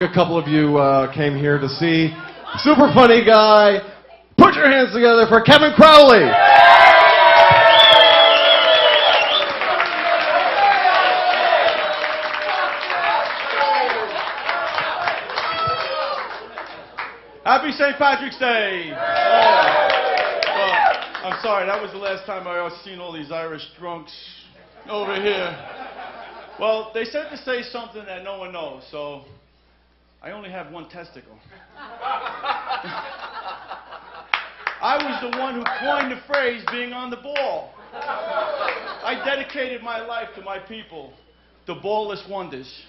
A couple of you came here to see super funny guy. Put your hands together for Kevin Crowley. Happy St. Patrick's Day. I'm sorry, that was the last time I seen all these Irish drunks over here. Well, they said to say something that no one knows, so I only have one testicle. I was the one who coined the phrase being on the ball. I dedicated my life to my people, the ballless wonders.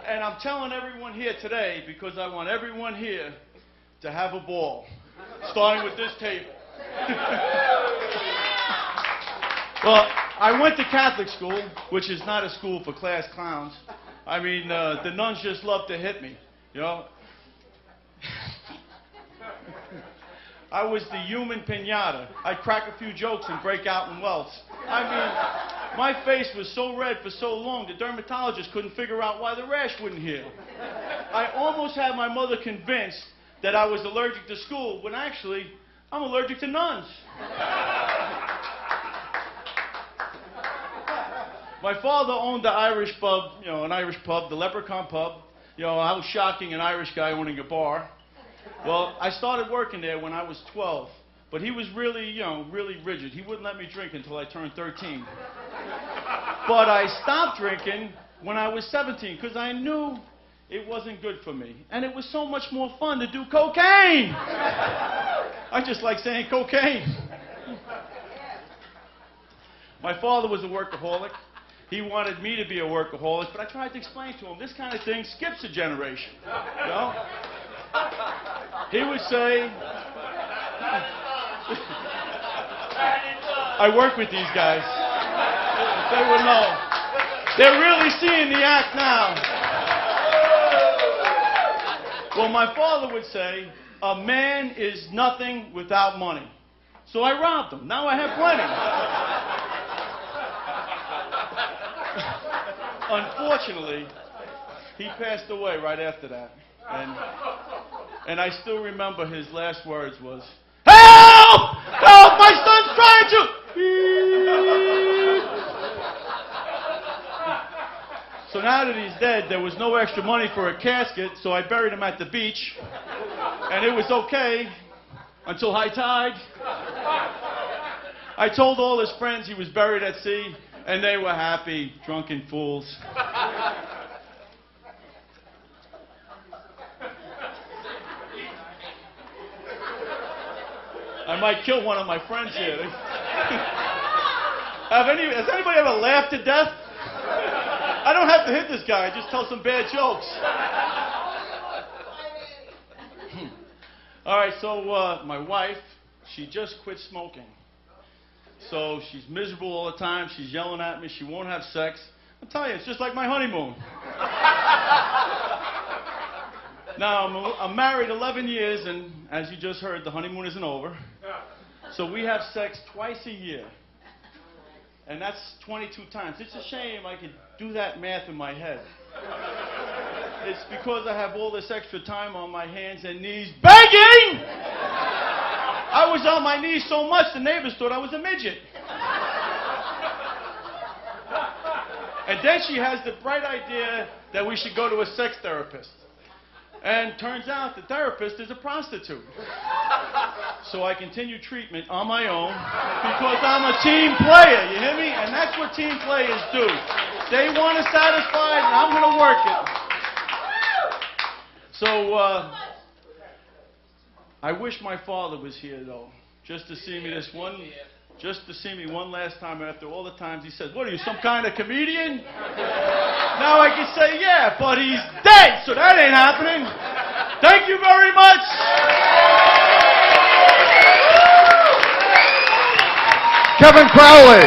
And I'm telling everyone here today because I want everyone here to have a ball, starting with this table. Well, I went to Catholic school, which is not a school for class clowns. I mean, the nuns just love to hit me, you know. I was the human piñata. I'd crack a few jokes and break out in welts. I mean, my face was so red for so long, the dermatologist couldn't figure out why the rash wouldn't heal. I almost had my mother convinced that I was allergic to school, when actually, I'm allergic to nuns. My father owned the Irish pub, you know, an Irish pub, the Leprechaun Pub. You know, how shocking, an Irish guy owning a bar. Well, I started working there when I was 12, but he was really, you know, really rigid. He wouldn't let me drink until I turned 13. But I stopped drinking when I was 17 because I knew it wasn't good for me. And it was so much more fun to do cocaine. I just like saying cocaine. My father was a workaholic. He wanted me to be a workaholic, but I tried to explain to him, this kind of thing skips a generation, you know? He would say, I work with these guys. They would know. They're really seeing the act now. Well, my father would say, a man is nothing without money. So I robbed him. Now I have plenty. Unfortunately, he passed away right after that. And I still remember his last words was, "Help! Help! My son's trying to..." So now that he's dead, there was no extra money for a casket, so I buried him at the beach. And it was okay until high tide. I told all his friends he was buried at sea, and they were happy, drunken fools. I might kill one of my friends here. Has anybody ever laughed to death? I don't have to hit this guy, I just tell some bad jokes. All right, so my wife, she just quit smoking. So she's miserable all the time. She's yelling at me. She won't have sex. I'll tell you, it's just like my honeymoon. Now, I'm married 11 years, and as you just heard, the honeymoon isn't over. So we have sex twice a year. And that's 22 times. It's a shame I could do that math in my head. It's because I have all this extra time on my hands and knees begging! I was on my knees so much the neighbors thought I was a midget. And then she has the bright idea that we should go to a sex therapist. And turns out the therapist is a prostitute. So I continue treatment on my own because I'm a team player, you hear me? And that's what team players do. They want to satisfy and I'm going to work it. So, I wish my father was here, though, just to see me one last time after all the times he said, "What are you, some kind of comedian?" Now I can say, "Yeah, but he's dead, so that ain't happening." Thank you very much. Kevin Crowley.